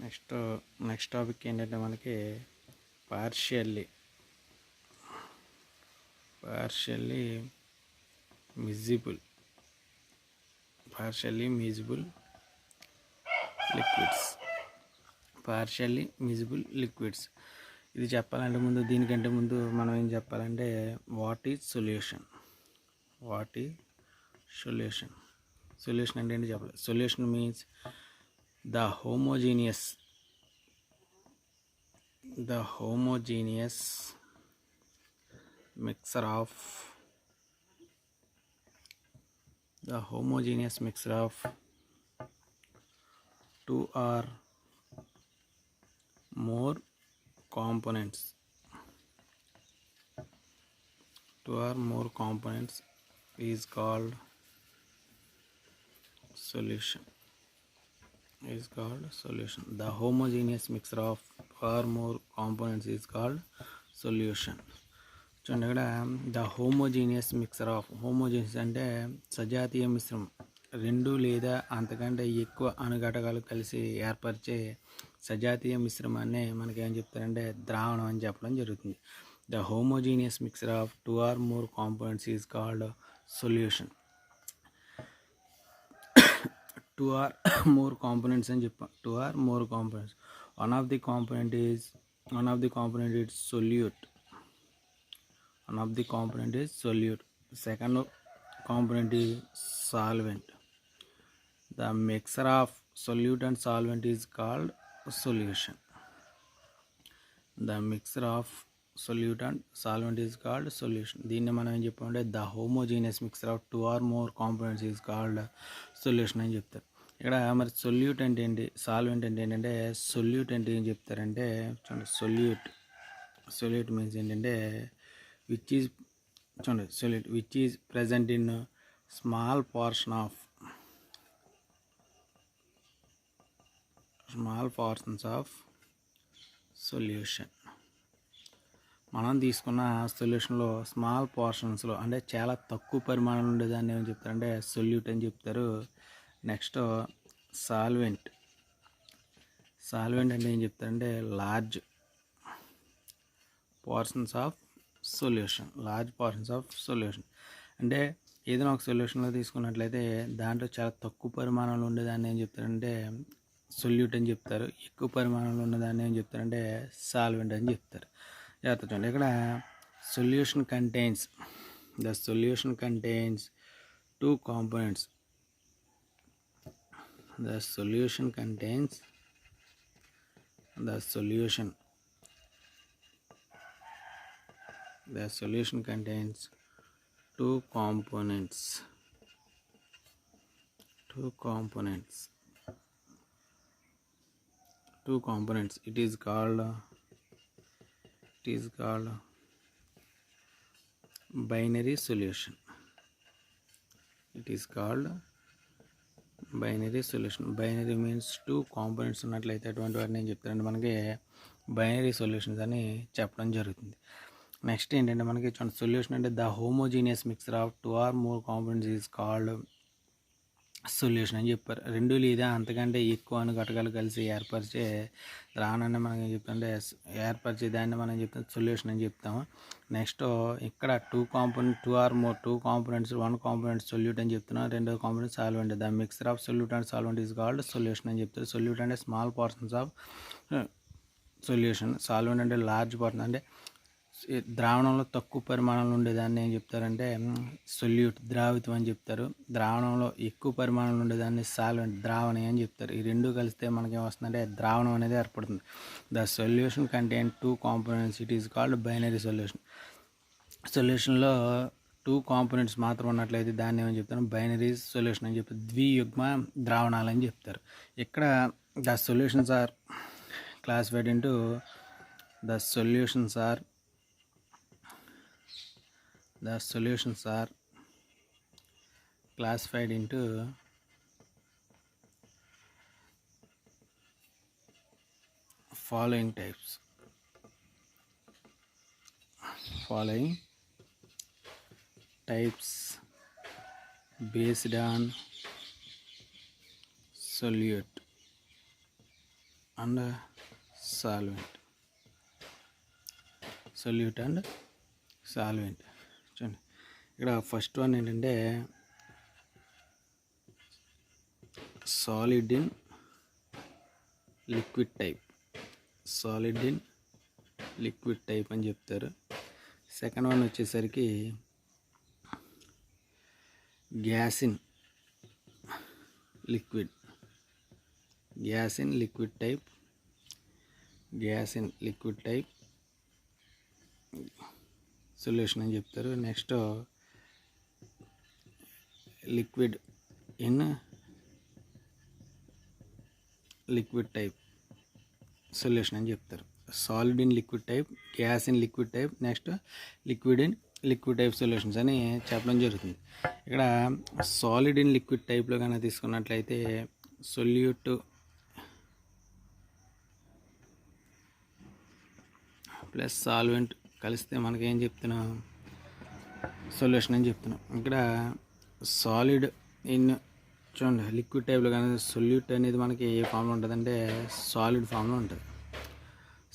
Next next topic ఏంటంటే మనకి partially miscible liquids. ఇది చెప్పాలంటే ముందు దీనికంటే ముందు మనం ఏం చెప్పాలంటే వాట్ ఈజ్ సొల్యూషన్ సొల్యూషన్ అంటే ఏంటి చెప్పాలి. Solution means the homogeneous mixture of two or more components is called solution. The homogeneous mixture of two or more components is called solution. చూడండి ఇక్కడ ద హోమోజీనియస్ అంటే సజాతీయ మిశ్రమం, రెండు లేదా అంతకంటే ఎక్కువ అణుఘటకాలు కలిసి ఏర్పరిచే సజాతీయ మిశ్రమాన్ని మనకి ఏం చెప్తారంటే ద్రావణం అని చెప్పడం జరుగుతుంది. The homogeneous mixture of two or more components is called solution. Two or more components అని చెప్పాం. One of the component is solute. Second component is solvent. The mixture of solute and solvent is called solution. దీన్ని మనం ఏం చెప్పామంటే the homogeneous mixture of two or more components is called solution అని చెప్తారు. ఇక్కడ మరి సొల్యూట్ అంటే ఏంటి, సాల్వెంట్ అంటే ఏంటంటే సొల్యూట్ అంటే ఏం చెప్తారంటే చూడండి, సొల్యూట్ మీన్స్ ఏంటంటే which is present in small portions of solution. మనం తీసుకున్న సొల్యూషన్లో స్మాల్ పోర్షన్స్లో అంటే చాలా తక్కువ పరిమాణం ఉండేదాన్ని ఏమని చెప్తారంటే సొల్యూట్ అని చెప్తారు. నెక్స్ట్ సాల్వెంట్ అంటే ఏం చెప్తారంటే లార్జ్ పోర్షన్స్ ఆఫ్ సొల్యూషన్. అంటే ఏదైనా ఒక సొల్యూషన్లో తీసుకున్నట్లయితే దాంట్లో చాలా తక్కువ పరిమాణంలో ఉండేదాన్ని ఏం చెప్తారంటే సొల్యూట్ అని చెప్తారు. ఎక్కువ పరిమాణంలో ఉన్నదాన్ని ఏం చెప్తారంటే సాల్వెంట్ అని చెప్తారు. జాగ్రత్త చూడండి, ఇక్కడ solution contains two components. The solution contains two components. It is called binary solution. Binary means two components ఉన్నట్లయితే అటువంటి వాటిని ఏం చెప్తారంటే మనకి బైనరీ సొల్యూషన్స్ అని చెప్పడం జరుగుతుంది. నెక్స్ట్ ఏంటంటే మనకి సొల్యూషన్ అంటే the homogeneous mixture of two or more components is called solution అని చెప్పారు. రెండు లేదా అంతకంటే ఎక్కువ అణుఘటకాలు కలిసి ఏర్పరిచే ద్రావణాన్ని మనం ఏం చెప్తామంటే ఏర్పరిచే దాన్ని మనం చెప్తాం సొల్యూషన్ అని చెప్తాము. నెక్స్ట్ ఇక్కడ two components one component solute అని చెప్తున్నాం, రెండో component solvent. The mixer of solute and solvent is called solution అని చెప్తారు. సొల్యూట్ అంటే small portions of solution, solvent అంటే లార్జ్ పోర్షన్ అంటే ద్రావణంలో తక్కువ పరిమాణంలో ఉండేదాన్ని ఏం చెప్తారంటే సొల్యూట్ ద్రావితం అని చెప్తారు. ద్రావణంలో ఎక్కువ పరిమాణంలో ఉండేదాన్ని సాల్వెంట్ ద్రావణి అని చెప్తారు. ఈ రెండు కలిస్తే మనకేమొస్తుందంటే ద్రావణం అనేది ఏర్పడుతుంది. The solution contain two components, it is called binary సొల్యూషన్లో టూ కాంపోనెంట్స్ మాత్రం ఉన్నట్లయితే దాన్ని ఏమని చెప్తారు బైనరీ సొల్యూషన్ అని చెప్తారు. ద్వియుగ్మ ద్రావణాలు అని చెప్తారు. ఇక్కడ the solutions are classified into following types based on solute and solvent. Solute and solvent. చూడండి ఇక్కడ ఫస్ట్ వన్ ఏంటంటే solid in liquid type. Solid in liquid type అని చెప్తారు. సెకండ్ వన్ వచ్చేసరికి gas in liquid. Gas in liquid type. Gas in liquid type solution అని చెప్తారు. Next liquid in liquid type solution అని చెప్తారు. Solid in liquid type, gas in liquid type, next liquid in liquid type solutions అని చెప్పడం జరుగుతుంది. ఇక్కడ solid in liquid టైప్లో కనుక తీసుకున్నట్లయితే సొల్యూట్ ప్లస్ సాల్వెంట్ కలిస్తే మనకి ఏం చెప్తున్నాం, సొల్యూషన్ అని చెప్తున్నాం. ఇక్కడ సాలిడ్ ఇన్ చూడండి లిక్విడ్ టైప్లో కానీ సొల్యూట్ అనేది మనకి ఏ ఫామ్లో ఉంటుంది అంటే సాలిడ్ ఫామ్లో ఉంటుంది.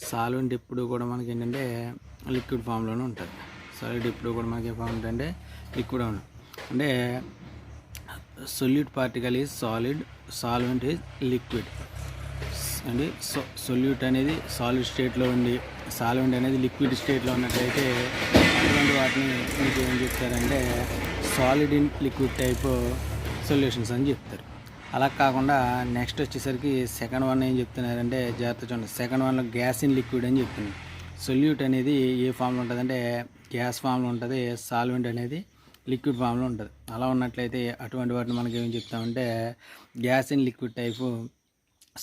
సాల్వెంట్ ఎప్పుడు కూడా మనకి ఏంటంటే లిక్విడ్ ఫామ్లోనే ఉంటుంది. సాలిడ్ ఎప్పుడు కూడా మనకి ఏ ఫామ్ ఉంటుందంటే లిక్విడ్ అంటే solute particle is solid, solvent is liquid అండి. సొల్యూట్ అనేది సాలిడ్ స్టేట్లో ఉండి సాల్వెంట్ అనేది లిక్విడ్ స్టేట్లో ఉన్నట్లయితే అటువంటి వాటిని మీకు ఏం చెప్తారంటే solid in liquid type solutions అని చెప్తారు. అలా కాకుండా నెక్స్ట్ వచ్చేసరికి సెకండ్ వన్ ఏం చెప్తున్నారంటే జాగ్రత్త చూడండి. సెకండ్ వన్లో గ్యాస్ ఇన్ లిక్విడ్ అని చెప్తుంది. సొల్యూట్ అనేది ఏ ఫామ్లో ఉంటుందంటే గ్యాస్ ఫామ్లో ఉంటుంది, సాల్వెంట్ అనేది లిక్విడ్ ఫామ్లో ఉంటుంది. అలా ఉన్నట్లయితే అటువంటి వాటిని మనకి ఏం చెప్తామంటే gas in liquid type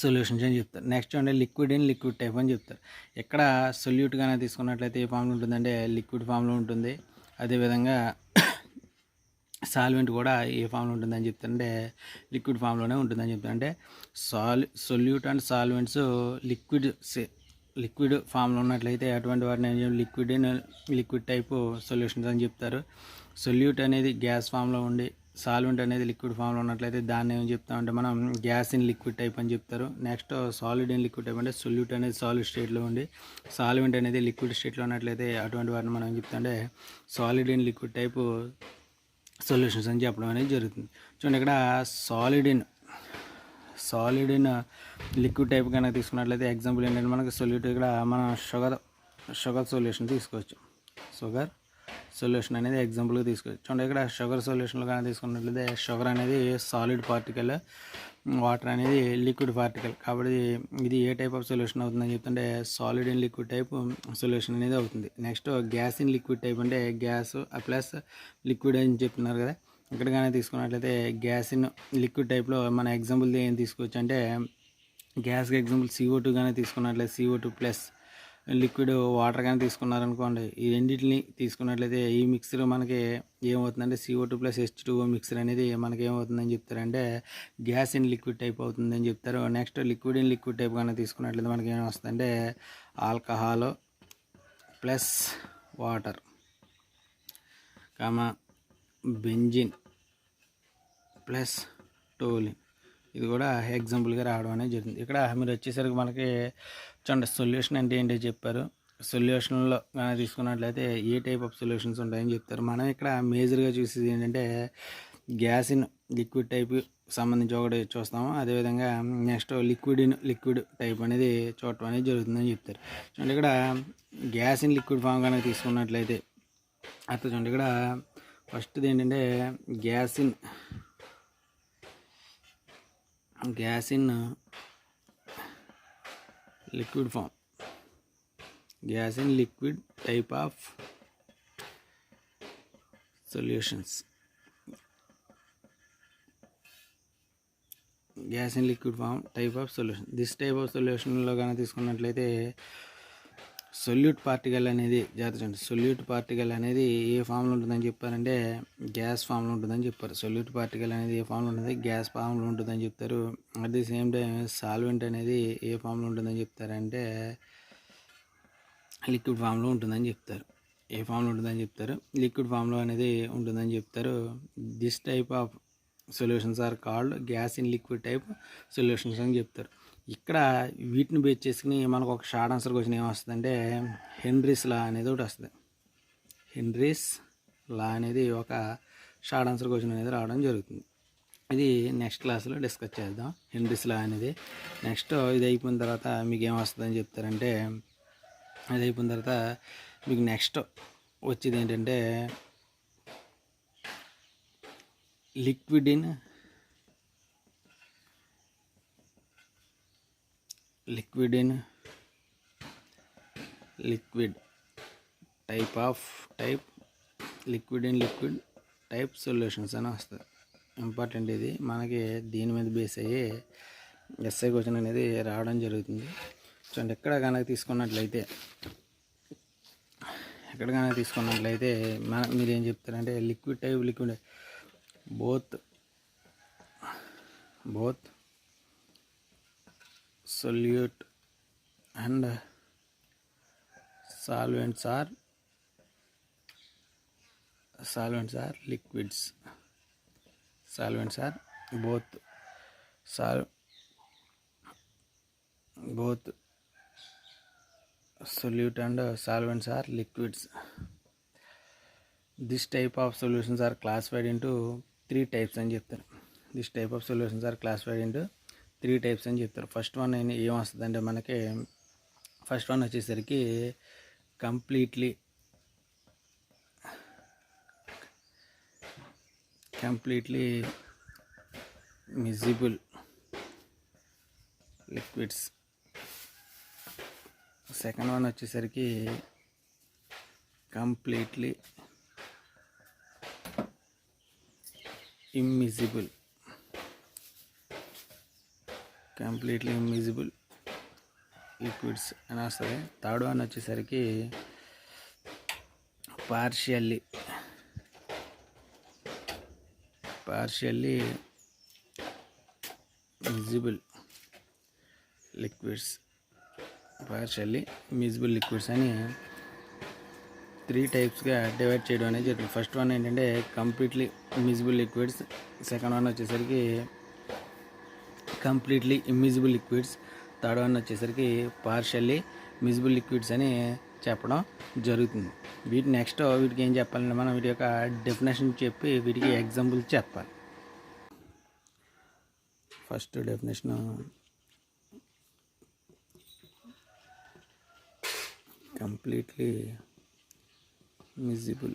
solutions అని చెప్తారు. నెక్స్ట్ అంటే లిక్విడ్ ఇన్ లిక్విడ్ టైప్ అని చెప్తారు. ఎక్కడ సొల్యూట్గానే తీసుకున్నట్లయితే ఏ ఫామ్లో ఉంటుందంటే లిక్విడ్ ఫామ్లో ఉంటుంది. అదేవిధంగా సాల్వెంట్ కూడా ఏ ఫామ్లో ఉంటుందని చెప్తారంటే లిక్విడ్ ఫామ్లోనే ఉంటుందని చెప్తారు. అంటే సొల్యూట్ అండ్ సాల్వెంట్స్ లిక్విడ్ ఫామ్లో ఉన్నట్లయితే అటువంటి వాటిని liquid in liquid type solutions అని చెప్తారు. సొల్యూట్ అనేది గ్యాస్ ఫామ్లో ఉండి సాల్వెంట్ అనేది లిక్విడ్ ఫామ్లో ఉన్నట్లయితే దాన్ని ఏం చెప్తామంటే మనం గ్యాస్ ఇన్ లిక్విడ్ టైప్ అని చెప్తారు. Next solid in liquid type అంటే సొల్యూట్ అనేది సాలిడ్ స్టేట్లో ఉండి సాల్వెంట్ అనేది లిక్విడ్ స్టేట్లో ఉన్నట్లయితే అటువంటి వాటిని మనం ఏం చెప్తామంటే solid in liquid type solutions అని చెప్పడం అనేది జరుగుతుంది. చూడండి ఇక్కడ సాలిడ్ ఇన్ లిక్విడ్ టైప్ కనుక తీసుకున్నట్లయితే ఎగ్జాంపుల్ ఏంటంటే మనకి సొల్యూట్ ఇక్కడ మనం షుగర్ సొల్యూషన్ తీసుకోవచ్చు. షుగర్ సొల్యూషన్ అనేది ఎగ్జాంపుల్గా తీసుకోవచ్చు. చూడండి ఇక్కడ షుగర్ సొల్యూషన్లో కానీ తీసుకున్నట్లయితే షుగర్ అనేది సాలిడ్ పార్టికల్, వాటర్ అనేది లిక్విడ్ పార్టికల్. కాబట్టి ఇది ఏ టైప్ ఆఫ్ సొల్యూషన్ అవుతుందని చెప్తుంటే solid in liquid type solution అనేది అవుతుంది. Next gas in liquid type అంటే గ్యాస్ ప్లస్ లిక్విడ్ అని చెప్తున్నారు కదా. ఇక్కడ కానీ తీసుకున్నట్లయితే గ్యాస్ ఇన్ లిక్విడ్ టైప్లో మన ఎగ్జాంపుల్ ఏం తీసుకోవచ్చు అంటే గ్యాస్కి ఎగ్జాంపుల్ CO2 కానీ తీసుకున్నట్లయితే CO2 ప్లస్ లిక్విడ్ వాటర్ కానీ తీసుకున్నారనుకోండి. ఈ రెండింటిని తీసుకున్నట్లయితే ఈ మిక్సర్ మనకి ఏమవుతుందంటే CO2 ప్లస్ H2O మిక్సర్ అనేది మనకి ఏమవుతుందని చెప్తారంటే గ్యాస్ ఇన్ లిక్విడ్ టైప్ అవుతుందని చెప్తారు. Next liquid in liquid type కానీ తీసుకున్నట్లయితే మనకి ఏమొస్తుందంటే alcohol plus water benzene plus toluene. ఇది కూడా ఎగ్జాంపుల్గా రావడం అనేది జరిగింది. ఇక్కడ మీరు వచ్చేసరికి మనకి చూడండి సొల్యూషన్ అంటే ఏంటో చెప్పారు. సొల్యూషన్లో కానీ తీసుకున్నట్లయితే ఏ టైప్ ఆఫ్ సొల్యూషన్స్ ఉంటాయని చెప్తారు. మనం ఇక్కడ మేజర్గా చూసేది ఏంటంటే గ్యాస్ ఇన్ లిక్విడ్ టైప్ సంబంధించి ఒకటి చూస్తాము. అదేవిధంగా next liquid in liquid type అనేది చూడటం అనేది జరుగుతుందని చెప్తారు. చూడండి ఇక్కడ గ్యాస్ ఇన్ లిక్విడ్ ఫామ్ కనుక తీసుకున్నట్లయితే అర్థం చూడండి. ఇక్కడ ఫస్ట్ది ఏంటంటే gas in liquid form, gas in liquid type of solutions. Gas in liquid form type of solution. This type of సొల్యూషన్లో కానీ తీసుకున్నట్లయితే సొల్యూట్ పార్టికల్ అనేది జాగ్రత్త. సొల్యూట్ పార్టికల్ అనేది ఏ ఫామ్లో ఉంటుందని చెప్పారంటే గ్యాస్ ఫామ్లో ఉంటుందని చెప్పారు. సొల్యూట్ పార్టికల్ అనేది ఏ ఫామ్లో ఉంటుంది, గ్యాస్ ఫామ్లో ఉంటుందని చెప్తారు. At the same time solvent అనేది ఏ ఫామ్లో ఉంటుందని చెప్తారంటే లిక్విడ్ ఫామ్లో ఉంటుందని చెప్తారు. ఏ ఫామ్లో ఉంటుందని చెప్తారు, లిక్విడ్ ఫామ్లో అనేది ఉంటుందని చెప్తారు. This type of solutions are called gas in liquid type solutions అని చెప్తారు. ఇక్కడ వీటిని బేస్ చేసుకుని మనకు ఒక షార్ట్ ఆన్సర్ క్వశ్చన్ ఏమొస్తుందంటే హెన్రీస్ లా అనేది ఒకటి వస్తుంది. హెన్రీస్ లా అనేది ఒక షార్ట్ ఆన్సర్ క్వశ్చన్ అనేది రావడం జరుగుతుంది. ఇది నెక్స్ట్ క్లాస్లో డిస్కస్ చేద్దాం హెన్రీస్ లా అనేది. నెక్స్ట్ ఇది అయిపోయిన తర్వాత మీకు ఏమొస్తుందని చెప్తారంటే, ఇది అయిపోయిన తర్వాత మీకు నెక్స్ట్ వచ్చేది ఏంటంటే లిక్విడ్ టైప్ సొల్యూషన్స్ అని వస్తుంది. ఇంపార్టెంట్ ఇది మనకి దీని మీద బేస్ అయ్యి ఎస్ఐ క్వశ్చన్ అనేది రావడం జరుగుతుంది. చూడండి ఎక్కడ కనుక తీసుకున్నట్లయితే మీరేం చెప్తారంటే liquid both solute and solvents are liquids. Solvents are both solute and solvents are liquids. This type of solutions are classified into 3 types అని చెప్తారు. This type of solutions are classified into 3 types అని చెప్తారు. First one ఏమొస్తుందంటే మనకి first one వచ్చేసరికి completely miscible liquids. Second one వచ్చేసరికి completely immiscible liquids అని వస్తుంది. థర్డ్ వన్ వచ్చేసరికి పార్షియల్లీ మిజిబుల్ లిక్విడ్స్ అని 3 టైప్స్గా డివైడ్ చేయడం అనేది జరుగుతుంది. ఫస్ట్ వన్ ఏంటంటే completely miscible liquids, second one వచ్చేసరికి completely immiscible liquids, third one వచ్చేసరికి పార్షియల్లీ మిజిబుల్ లిక్విడ్స్ అని చెప్పడం జరుగుతుంది. వీటికి ఏం చెప్పాలంటే మనం వీటి యొక్క డెఫినేషన్ చెప్పి వీటికి ఎగ్జాంపుల్ చెప్పాలి. First definition completely miscible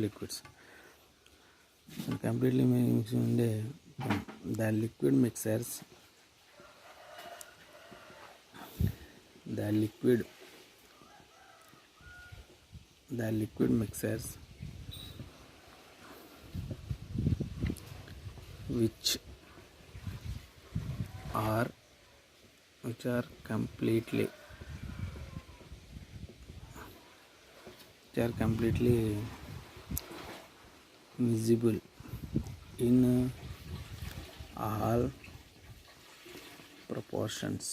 liquids. Completely mix ఉండే the liquid mixtures which are completely miscible in all proportions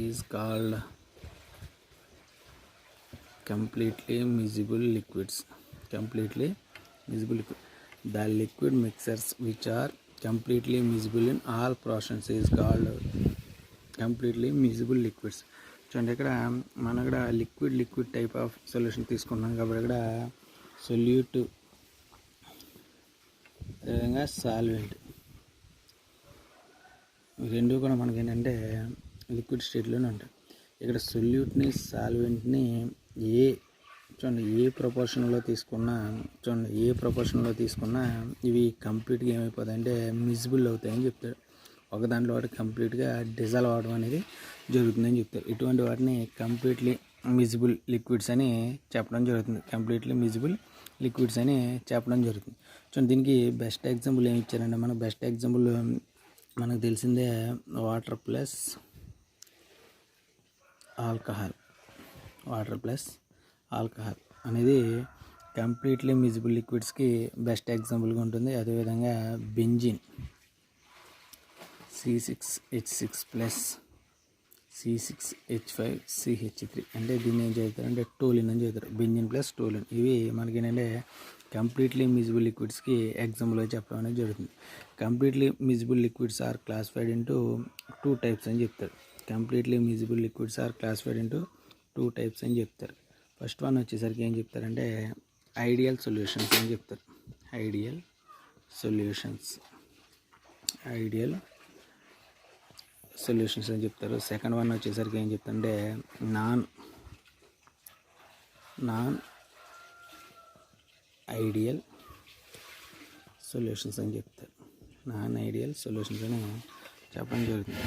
is called completely miscible liquids. The liquid mixtures which are completely miscible in all proportions is called completely miscible liquids. చూడండి ఇక్కడ మనం ఇక్కడ liquid type of solution తీసుకున్నాం కాబట్టి ఇక్కడ solute అదేవిధంగా solvent రెండు కూడా మనకి ఏంటంటే లిక్విడ్ స్టేట్లోనే ఉంటాయి. ఇక్కడ సొల్యూట్ని సాల్వెంట్ని ఏ ప్రపోర్షన్లో తీసుకున్నా ఇవి కంప్లీట్గా ఏమైపోతాయి అంటే మిజిబుల్ అవుతాయని చెప్తాడు. ఒక దాంట్లో వాటి కంప్లీట్గా డిజాల్వ్ అవ్వడం అనేది జరుగుతుందని చెప్తారు. ఇటువంటి వాటిని కంప్లీట్లీ మిజిబుల్ లిక్విడ్స్ అని చెప్పడం జరుగుతుంది. చూడండి దీనికి బెస్ట్ ఎగ్జాంపుల్ ఏమి ఇచ్చారంటే మనకు తెలిసిందే వాటర్ ప్లస్ ఆల్కహాల్ అనేది కంప్లీట్లీ మిజిబుల్ లిక్విడ్స్కి బెస్ట్ ఎగ్జాంపుల్గా ఉంటుంది. అదేవిధంగా బెంజిన్ C6H6+ C6H5CH3 అంటే దీన్ని ఏం చదువుతారు అంటే టోలిన్ అని చదువుతారు. బెంజిన్ ప్లస్ టోలిన్ ఇవి మనకి ఏంటంటే కంప్లీట్లీ మిజిబుల్ లిక్విడ్స్కి ఎగ్జాంపుల్గా చెప్పడం అనేది జరుగుతుంది. Completely miscible liquids are classified into 2 types అని చెప్తారు. Completely miscible liquids are classified into 2 types అని చెప్తారు. ఫస్ట్ వన్ వచ్చేసరికి ఏం చెప్తారంటే ఐడియల్ సొల్యూషన్స్ అని చెప్తారు. ఐడియల్ సొల్యూషన్స్ అని చెప్తారు. సెకండ్ వన్ వచ్చేసరికి ఏం చెప్తారంటే నాన్ ఐడియల్ సొల్యూషన్స్ అని చెప్తారు. నాన్ ఐడియల్ సొల్యూషన్స్ అని చెప్పడం జరుగుతుంది.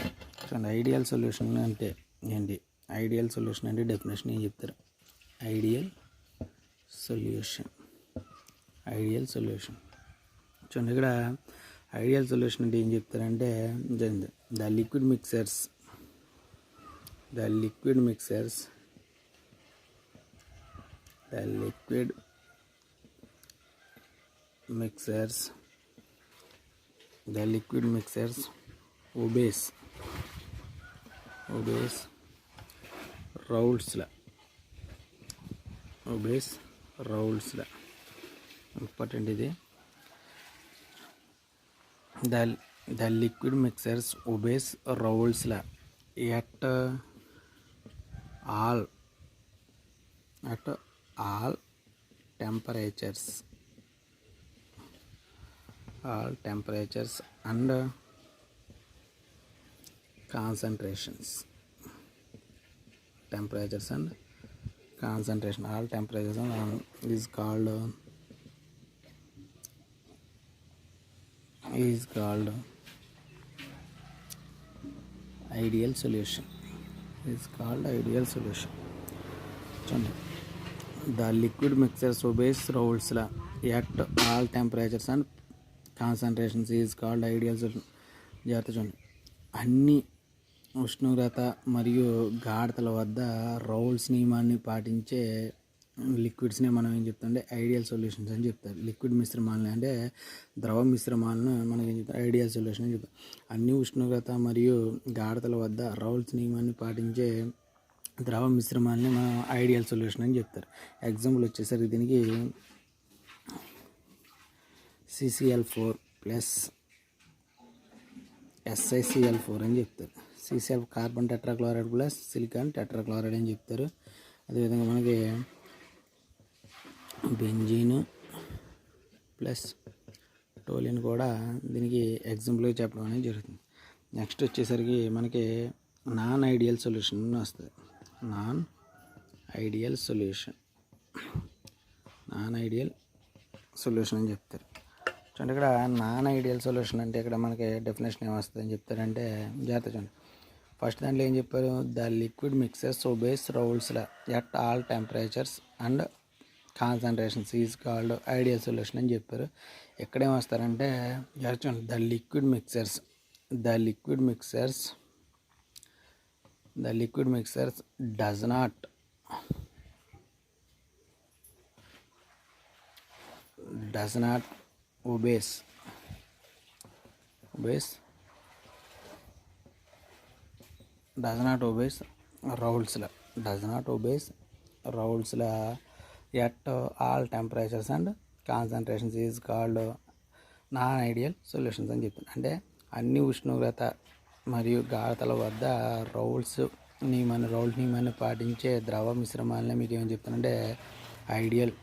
చూడండి, ఐడియల్ సొల్యూషన్ అంటే ఏంటి? ఐడియల్ సొల్యూషన్ అంటే డెఫినేషన్ ఏం చెప్తారు? ఐడియల్ సొల్యూషన్ చూడండి, ఇక్కడ ఐడియల్ సొల్యూషన్ అంటే ఏం చెప్తారంటే the liquid mixers obeys Raoult's law. Important ఇది. The liquid mixers obeys Raoult's law at all temperatures and concentrations. All temperatures is called ideal solution. చూడండి, the liquid mixers obeys Raoult's law at all temperatures and concentrations is called ideal solution. జాగ్రత్త చూడండి, అన్ని ఉష్ణోగ్రత మరియు గాఢతల వద్ద Raoult's నియమాన్ని పాటించే లిక్విడ్స్ని మనం ఏం చెప్తామంటే ఐడియల్ సొల్యూషన్స్ అని చెప్తారు. లిక్విడ్ మిశ్రమాలని అంటే ద్రవ మిశ్రమాలను మనం ఏం చెప్తాం? ఐడియల్ సొల్యూషన్ అని చెప్తాం. అన్ని ఉష్ణోగ్రత మరియు గాఢతల వద్ద రౌల్ట్స్ నియమాన్ని పాటించే ద్రవ మిశ్రమాలని మనం ఐడియల్ సొల్యూషన్ అని చెప్తారు. ఎగ్జాంపుల్ వచ్చేసరికి దీనికి CCl4 ప్లస్ SiCl4 అని చెప్తారు. CCl carbon tetrachloride plus silicon tetrachloride అని చెప్తారు. అదేవిధంగా మనకి బెంజీన్ ప్లస్ టోలిన్ కూడా దీనికి ఎగ్జాంపుల్గా చెప్పడం అనేది జరుగుతుంది. నెక్స్ట్ వచ్చేసరికి మనకి నాన్ ఐడియల్ సొల్యూషన్ వస్తుంది. నాన్ ఐడియల్ సొల్యూషన్ అని చెప్తారు. చూడండి, ఇక్కడ నాన్ ఐడియల్ సొల్యూషన్ అంటే ఇక్కడ మనకి డెఫినేషన్ ఏమొస్తుంది అని చెప్తారంటే జాగ్రత్త చూడండి. ఫస్ట్ దాంట్లో ఏం చెప్పారు? The liquid mixers obeys Raoult's law at all temperatures and concentrations is called ideal solution అని చెప్పారు. ఎక్కడేం వస్తారంటే జాగ్రత్త చూడండి, the liquid mixtures does not obeys Raoult's law at all temperatures and concentrations is called non ideal solutions అని చెప్తాను. అంటే అన్ని ఉష్ణోగ్రత మరియు గాఢతల వద్ద రౌల్ట్స్ నియమాన్ని పాటించే ద్రవ మిశ్రమాలని మీకు ఏమని చెప్తానంటే ఐడియల్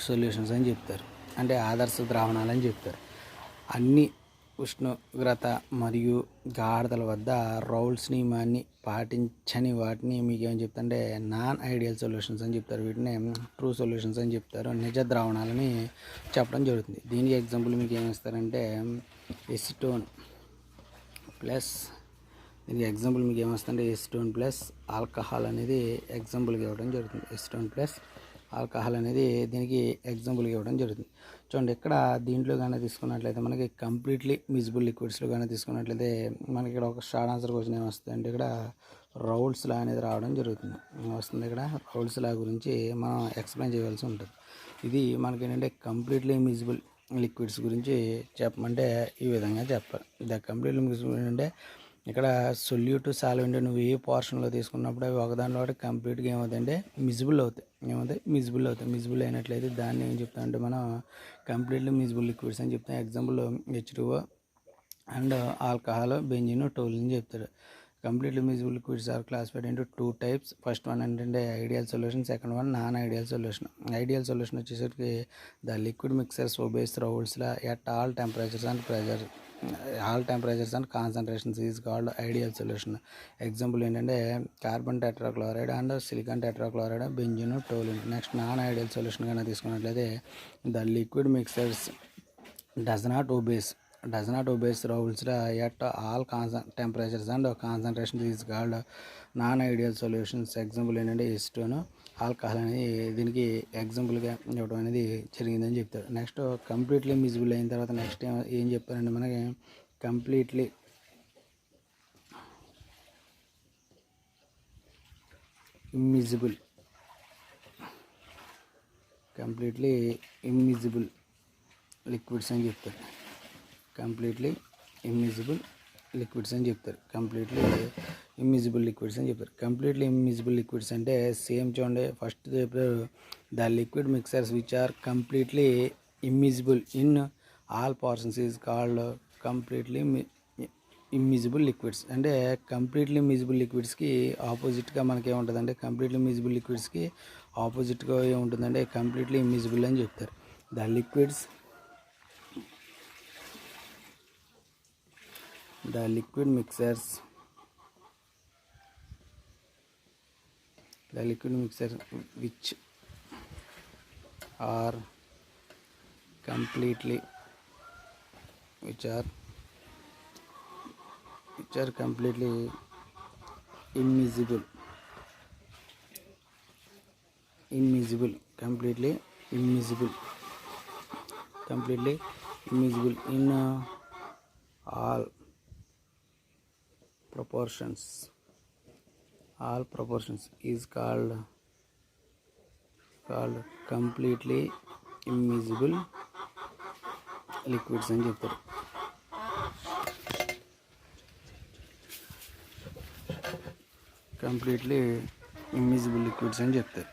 సొల్యూషన్స్ అని చెప్తారు. అంటే ఆదర్శ ద్రావణాలు అని చెప్తారు. అన్ని ఉష్ణోగ్రత మరియు గాఢతల వద్ద రౌల్ట్స్ నియమాన్ని పాటించని వాటిని మీకు ఏమని చెప్తారంటే నాన్ ఐడియల్ సొల్యూషన్స్ అని చెప్తారు. వీటిని ట్రూ సొల్యూషన్స్ అని చెప్తారు. నిజ ద్రావణాలని చెప్పడం జరుగుతుంది. దీనికి ఎగ్జాంపుల్ మీకు ఏమిస్తారంటే ఎసిటోన్ ప్లస్ దీనికి ఎగ్జాంపుల్ మీకు ఏమొస్తుందంటే ఎసిటోన్ ప్లస్ ఆల్కహాల్ అనేది ఎగ్జాంపుల్గా ఇవ్వడం జరుగుతుంది. ఎసిటోన్ ప్లస్ ఆల్కహాల్ అనేది దీనికి ఎగ్జాంపుల్గా ఇవ్వడం జరుగుతుంది. చూడండి, ఇక్కడ దీంట్లో కానీ తీసుకున్నట్లయితే మనకి కంప్లీట్లీ మిజిబుల్ లిక్విడ్స్లో కానీ తీసుకున్నట్లయితే మనకి ఇక్కడ ఒక షార్ట్ ఆన్సర్ క్వశ్చన్ ఏమొస్తుంది అంటే ఇక్కడ రౌల్ట్స్ లా అనేది రావడం జరుగుతుంది. వస్తుంది ఇక్కడ రౌల్ట్స్ లా గురించి మనం ఎక్స్ప్లెయిన్ చేయవలసి ఉంటుంది. ఇది మనకి ఏంటంటే కంప్లీట్లీ మిజిబుల్ లిక్విడ్స్ గురించి చెప్పమంటే ఈ విధంగా చెప్పాలి. ద కంప్లీట్లీ మిజిబుల్ అంటే ఇక్కడ సొల్యూట్ సాల్వెంట్ నువ్వు ఏ పోర్షన్లో తీసుకున్నప్పుడు అవి ఒకదానిలో ఒకటి కంప్లీట్గా ఏమవుతాయంటే మిజిబుల్ అవుతాయి. మిజిబుల్ అవుతాయి. మిజిబుల్ అయినట్లయితే దాన్ని ఏం చెప్తాం అంటే మనం కంప్లీట్లీ మిజిబుల్ లిక్విడ్స్ అని చెప్తాం. Example H2O and alcohol, benzene, toluene చెప్తారు. Completely miscible liquids are classified into 2 types. First one ఏంటంటే ideal solution, second one non ideal solution. Ideal solution వచ్చేసరికి the liquid mixtures obeys Raoult's law at all temperatures and concentrations is called ideal solution. Example ఏంటంటే carbon tetrachloride and silicon tetrachloride, benzene, toluene. Next non ideal solution కన్నా తీసుకున్నట్లయితే the liquid mixtures does not obeys rules at all temperatures and concentrations is called non-ideal solutions. Example ఏంటంటే H2O alcohol అనేది దీనికి ఎగ్జాంపుల్గా ఇవ్వడం అనేది జరిగిందని చెప్తారు. నెక్స్ట్ కంప్లీట్లీ మిజిబుల్ అయిన తర్వాత నెక్స్ట్ ఏం చెప్తారంటే మనకి కంప్లీట్లీ ఇమ్మిజిబుల్ లిక్విడ్స్ అని చెప్తారు. కంప్లీట్లీ ఇమ్మిజిబుల్ లిక్విడ్స్ అని చెప్తారు. కంప్లీట్లీ ఇమ్మిజిబుల్ లిక్విడ్స్ అంటే సేమ్ చూడండి. ఫస్ట్ చెప్పారు the liquid mixtures which are completely immiscible in all portions is called completely immiscible liquids. అంటే కంప్లీట్లీ మిజిబుల్ లిక్విడ్స్కి ఆపోజిట్గా మనకి ఏముంటుందంటే కంప్లీట్లీ మిజిబుల్ లిక్విడ్స్కి ఆపోజిట్గా ఏముంటుందంటే కంప్లీట్లీ ఇమ్మిజిబుల్ అని చెప్తారు. The liquid mixers which are completely immiscible completely immiscible in all proportions is called completely immiscible liquids అని చెప్తారు. కంప్లీట్లీ ఇమ్మిజిబుల్ లిక్విడ్స్ అని చెప్తారు.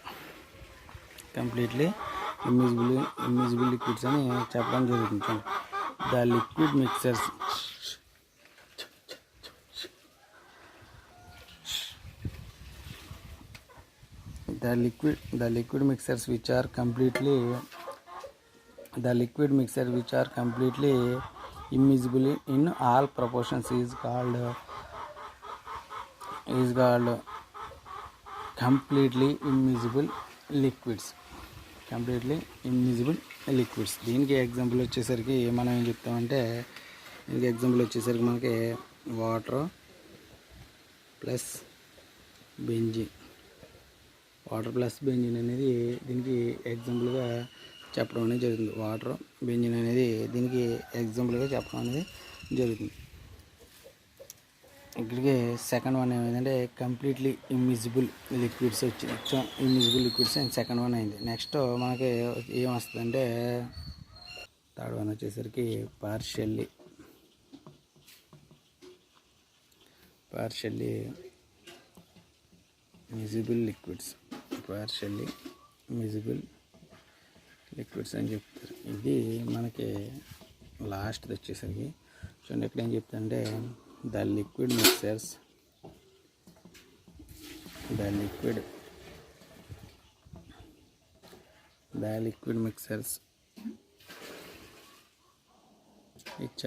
కంప్లీట్లీ ఇమ్మిజిబుల్ లిక్విడ్స్ అని చెప్పడం జరుగుతుంది. The liquid mixers the liquid mixers which are completely immiscible in all proportions is called completely immiscible liquids. దీనికి example వచ్చేసరికి మనం ఏం చెప్తామంటే మనకి వాటర్ ప్లస్ బెంజిన్ అనేది దీనికి ఎగ్జాంపుల్గా చెప్పడం అనేది జరుగుతుంది. వాటర్, బెంజిన్ అనేది దీనికి ఎగ్జాంపుల్గా చెప్పడం అనేది జరుగుతుంది. ఇక్కడికి సెకండ్ వన్ ఏమైందంటే completely immiscible liquids and second one అయింది. నెక్స్ట్ మనకి ఏం వస్తుందంటే థర్డ్ వన్ వచ్చేసరికి పార్షియల్లీ మిజిబుల్ లిక్విడ్స్ అని చెప్తారు. ఇది మనకి లాస్ట్ వచ్చేసరికి చూడండి. ఇక్కడ ఏం చెప్తారంటే the liquid mixtures which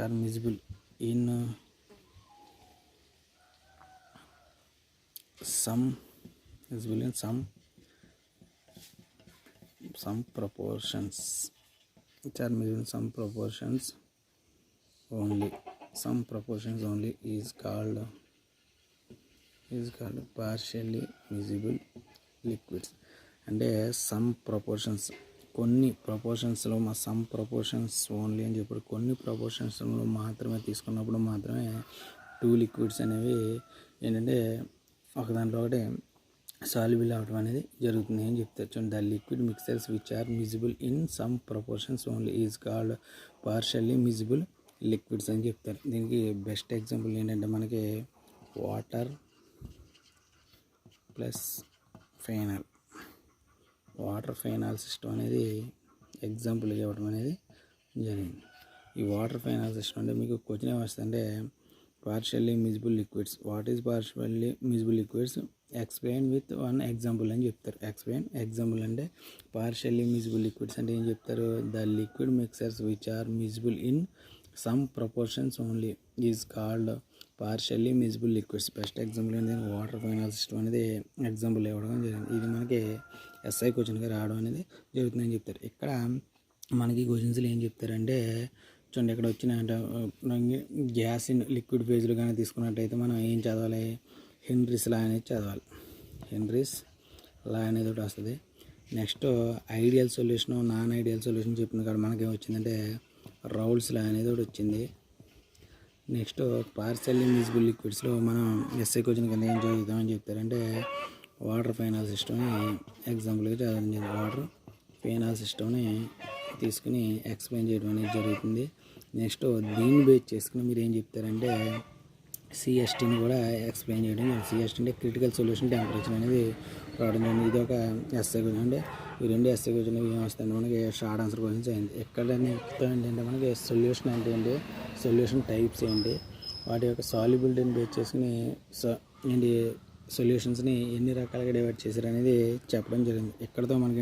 are miscible in some proportions, only is called partially miscible liquids. అంటే సమ్ ప్రపోర్షన్స్ కొన్ని ప్రపోర్షన్స్లో సమ్ ప్రపోర్షన్స్ ఓన్లీ అని చెప్పారు. కొన్ని ప్రపోర్షన్స్లో మాత్రమే తీసుకున్నప్పుడు మాత్రమే టూ లిక్విడ్స్ అనేవి ఏంటంటే ఒకదాంట్లో ఒకటి సాల్యుబుల్ అవ్వడం అనేది జరుగుతుంది అని చెప్తారు. చూడండి, the liquid mixtures which are miscible in some proportions only is called partially miscible liquids అని చెప్తారు. దీనికి బెస్ట్ ఎగ్జాంపుల్ ఏంటంటే మనకి water plus phenol, water phenol system అనేది ఎగ్జాంపుల్ ఇవ్వడం అనేది జరిగింది. ఈ వాటర్ ఫైనాల్ సిస్టమ్ అంటే మీకు క్వశ్చన్ ఏమొస్తుందంటే partially miscible liquids, what is partially miscible liquids, explain with one example అని చెప్తారు. ఎక్స్ప్లెయిన్ ఎగ్జాంపుల్ అంటే పార్షియల్లీ మిజిబుల్ లిక్విడ్స్ అంటే ఏం చెప్తారు, the liquid mixtures which are miscible in some proportions only is called partially miscible liquids. Best example ఏంటంటే water phenol system అనేది example ఇవ్వడం జరిగింది. ఇది మనకి ఎస్ఐ క్వశ్చన్గా రావడం అనేది జరుగుతుందని చెప్తారు. ఇక్కడ మనకి క్వశ్చన్స్లో ఏం చెప్తారంటే చూడండి, ఇక్కడ వచ్చిన గ్యాస్ ఇన్ లిక్విడ్ ఫేజ్లు కానీ తీసుకున్నట్టయితే మనం ఏం చదవాలి, హెన్రీస్ లా అనేది చదవాలి. హెన్రీస్ లా అనేది ఒకటి వస్తుంది. Next ideal solution, non ideal solution చెప్పిన కాడ మనకేం వచ్చిందంటే రౌల్స్ లా అనేది ఒకటి వచ్చింది. నెక్స్ట్ పార్షియల్లీ మిజిబుల్ లిక్విడ్స్లో మనం ఎస్ఐ క్వశ్చన్ కింద ఏం చదువుతామని చెప్తారంటే వాటర్ ఫైనాల్ సిస్టమ్ని ఎగ్జాంపుల్గా చదవడం జరిగింది. వాటర్ ఫైనాల్ సిస్టమ్ని తీసుకుని ఎక్స్ప్లెయిన్ చేయడం అనేది జరుగుతుంది. నెక్స్ట్ దీన్ని బేస్ చేసుకుని మీరు ఏం చెప్తారంటే సిఎస్టీని కూడా ఎక్స్ప్లెయిన్ చేయడం. సిఎస్టీ అంటే క్రిటికల్ సొల్యూషన్ టెంపరేచర్ అనేది రావడం జరిగింది. ఇది ఒక ఎస్ఐ క్వశ్చన్. అంటే ఈ రెండు ఎస్ఐ క్వశ్చన్ ఏం వస్తాయంటే మనకి షార్ట్ ఆన్సర్ క్వశ్చన్స్ అయింది. ఎక్కడ ఏంటంటే మనకి సొల్యూషన్ అంటే ఏంటి, సొల్యూషన్ టైప్స్ ఏంటి, వాటి యొక్క సాల్యుబిలిటీని బేస్ చేసుకుని ఏంటి సొల్యూషన్స్ని ఎన్ని రకాలుగా డివైడ్ చేశారు అనేది చెప్పడం జరిగింది. ఇక్కడతో మనకి